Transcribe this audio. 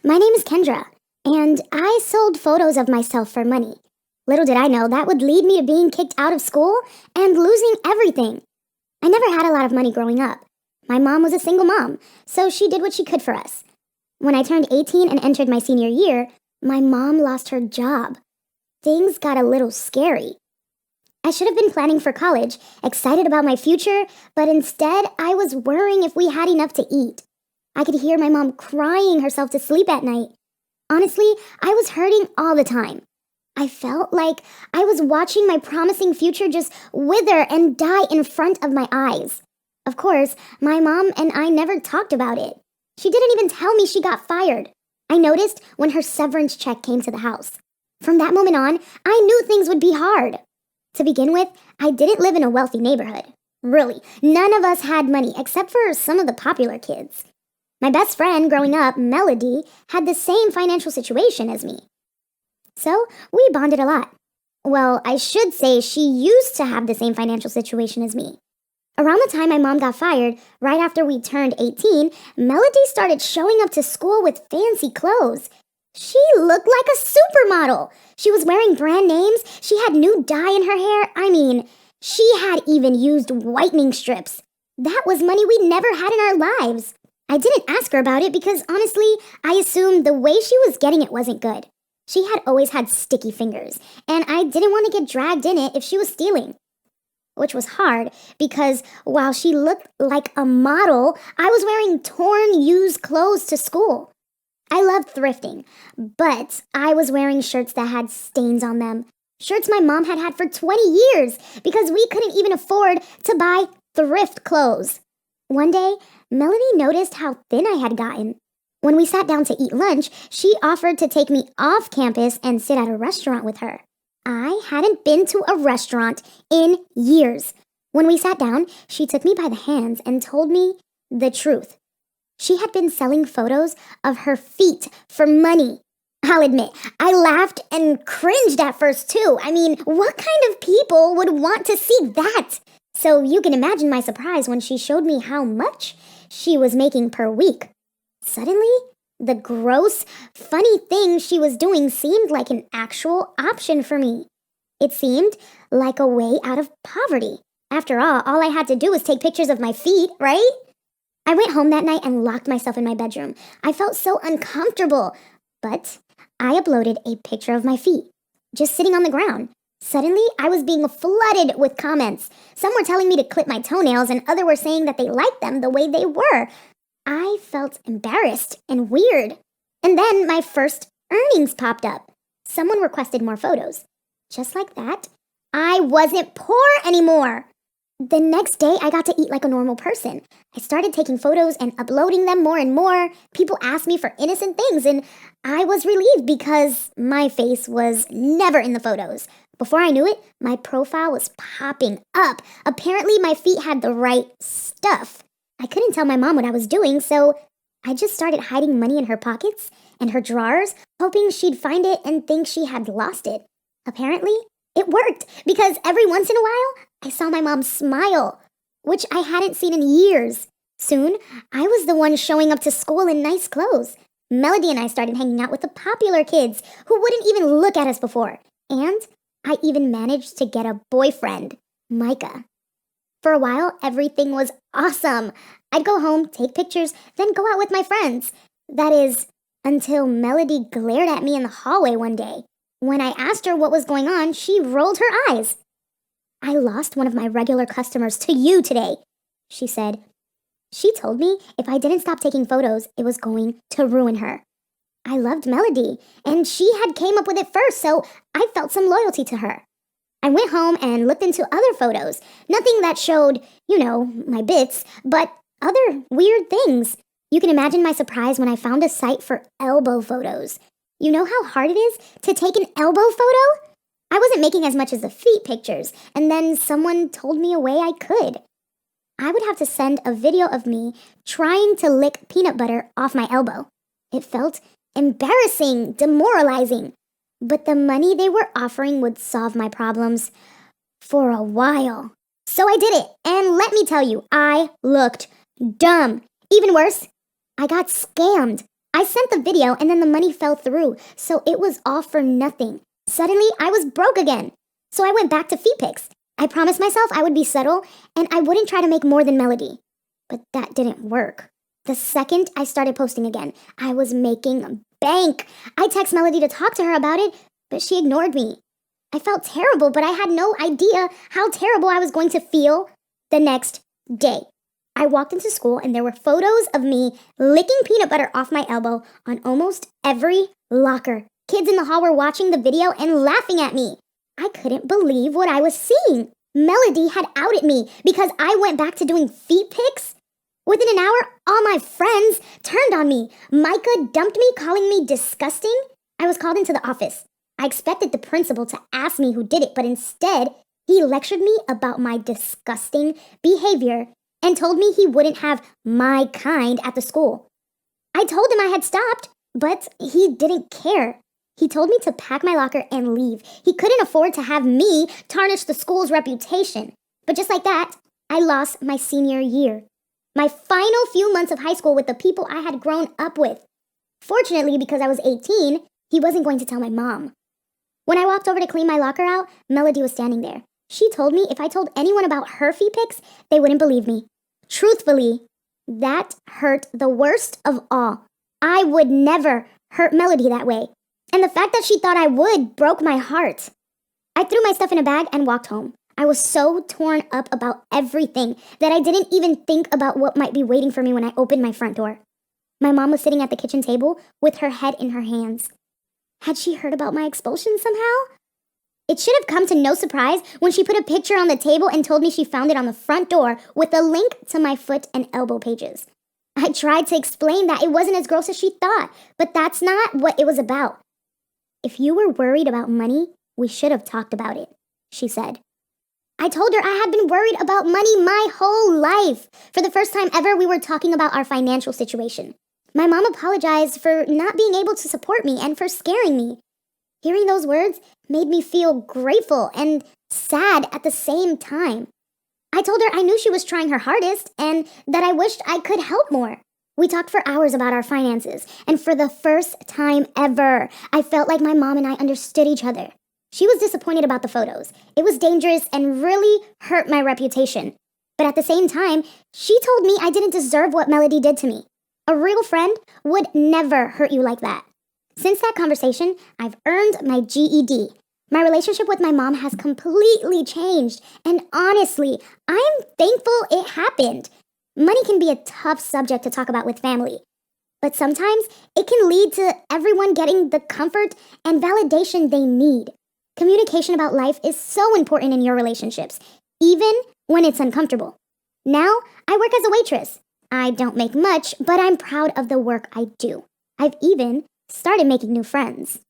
My name is Kendra, and I sold photos of myself for money. Little did I know that would lead me to being kicked out of school and losing everything. I never had a lot of money growing up. My mom was a single mom, so she did what she could for us. When I turned 18 and entered my senior year, my mom lost her job. Things got a little scary. I should have been planning for college, excited about my future, but instead I was worrying if we had enough to eat. I could hear my mom crying herself to sleep at night. Honestly, I was hurting all the time. I felt like I was watching my promising future just wither and die in front of my eyes. Of course, my mom and I never talked about it. She didn't even tell me she got fired. I noticed when her severance check came to the house. From that moment on, I knew things would be hard. To begin with, I didn't live in a wealthy neighborhood. Really, none of us had money except for some of the popular kids. My best friend growing up, Melody, had the same financial situation as me. So we bonded a lot. Well, I should say she used to have the same financial situation as me. Around the time my mom got fired, right after we turned 18, Melody started showing up to school with fancy clothes. She looked like a supermodel. She was wearing brand names. She had new dye in her hair. She had even used whitening strips. That was money we never had in our lives. I didn't ask her about it because, honestly, I assumed the way she was getting it wasn't good. She had always had sticky fingers, and I didn't want to get dragged in it if she was stealing. Which was hard because while she looked like a model, I was wearing torn, used clothes to school. I loved thrifting, but I was wearing shirts that had stains on them. Shirts my mom had had for 20 years because we couldn't even afford to buy thrift clothes. One day, Melody noticed how thin I had gotten. When we sat down to eat lunch, she offered to take me off campus and sit at a restaurant with her. I hadn't been to a restaurant in years. When we sat down, she took me by the hands and told me the truth. She had been selling photos of her feet for money. I'll admit, I laughed and cringed at first too. What kind of people would want to see that? So you can imagine my surprise when she showed me how much she was making per week. Suddenly, the gross, funny thing she was doing seemed like an actual option for me. It seemed like a way out of poverty. After all I had to do was take pictures of my feet, right? I went home that night and locked myself in my bedroom. I felt so uncomfortable, but I uploaded a picture of my feet, just sitting on the ground. Suddenly, I was being flooded with comments. Some were telling me to clip my toenails, and others were saying that they liked them the way they were. I felt embarrassed and weird. And then my first earnings popped up. Someone requested more photos. Just like that, I wasn't poor anymore. The next day, I got to eat like a normal person. I started taking photos and uploading them more and more. People asked me for innocent things, and I was relieved because my face was never in the photos. Before I knew it, my profile was popping up. Apparently, my feet had the right stuff. I couldn't tell my mom what I was doing, so I just started hiding money in her pockets and her drawers, hoping she'd find it and think she had lost it. Apparently, it worked because every once in a while, I saw my mom smile, which I hadn't seen in years. Soon, I was the one showing up to school in nice clothes. Melody and I started hanging out with the popular kids who wouldn't even look at us before. And I even managed to get a boyfriend, Micah. For a while, everything was awesome. I'd go home, take pictures, then go out with my friends. That is, until Melody glared at me in the hallway one day. When I asked her what was going on, she rolled her eyes. "I lost one of my regular customers to you today," she said. She told me if I didn't stop taking photos, it was going to ruin her. I loved Melody, and she had came up with it first, so I felt some loyalty to her. I went home and looked into other photos. Nothing that showed, my bits, but other weird things. You can imagine my surprise when I found a site for elbow photos. You know how hard it is to take an elbow photo? I wasn't making as much as the feet pictures, and then someone told me a way I could. I would have to send a video of me trying to lick peanut butter off my elbow. It felt embarrassing, demoralizing. But the money they were offering would solve my problems for a while. So I did it, and let me tell you, I looked dumb. Even worse, I got scammed. I sent the video and then the money fell through, so it was all for nothing. Suddenly, I was broke again. So I went back to feet pics. I promised myself I would be subtle and I wouldn't try to make more than Melody. But that didn't work. The second I started posting again, I was making bank. I texted Melody to talk to her about it, but she ignored me. I felt terrible, but I had no idea how terrible I was going to feel the next day. I walked into school and there were photos of me licking peanut butter off my elbow on almost every locker. Kids in the hall were watching the video and laughing at me. I couldn't believe what I was seeing. Melody had outed me because I went back to doing feet pics. Within an hour, all my friends turned on me. Micah dumped me, calling me disgusting. I was called into the office. I expected the principal to ask me who did it, but instead, he lectured me about my disgusting behavior and told me he wouldn't have my kind at the school. I told him I had stopped, but he didn't care. He told me to pack my locker and leave. He couldn't afford to have me tarnish the school's reputation. But just like that, I lost my senior year. My final few months of high school with the people I had grown up with. Fortunately, because I was 18, he wasn't going to tell my mom. When I walked over to clean my locker out, Melody was standing there. She told me if I told anyone about her feet pics, they wouldn't believe me. Truthfully, that hurt the worst of all. I would never hurt Melody that way. And the fact that she thought I would broke my heart. I threw my stuff in a bag and walked home. I was so torn up about everything that I didn't even think about what might be waiting for me when I opened my front door. My mom was sitting at the kitchen table with her head in her hands. Had she heard about my expulsion somehow? It should have come to no surprise when she put a picture on the table and told me she found it on the front door with a link to my foot and elbow pages. I tried to explain that it wasn't as gross as she thought, but that's not what it was about. If you were worried about money, we should have talked about it, she said. I told her I had been worried about money my whole life. For the first time ever, we were talking about our financial situation. My mom apologized for not being able to support me and for scaring me. Hearing those words made me feel grateful and sad at the same time. I told her I knew she was trying her hardest and that I wished I could help more. We talked for hours about our finances, and for the first time ever, I felt like my mom and I understood each other. She was disappointed about the photos. It was dangerous and really hurt my reputation. But at the same time, she told me I didn't deserve what Melody did to me. A real friend would never hurt you like that. Since that conversation, I've earned my GED. My relationship with my mom has completely changed, and honestly, I'm thankful it happened. Money can be a tough subject to talk about with family, but sometimes it can lead to everyone getting the comfort and validation they need. Communication about life is so important in your relationships, even when it's uncomfortable. Now, I work as a waitress. I don't make much, but I'm proud of the work I do. I've even started making new friends.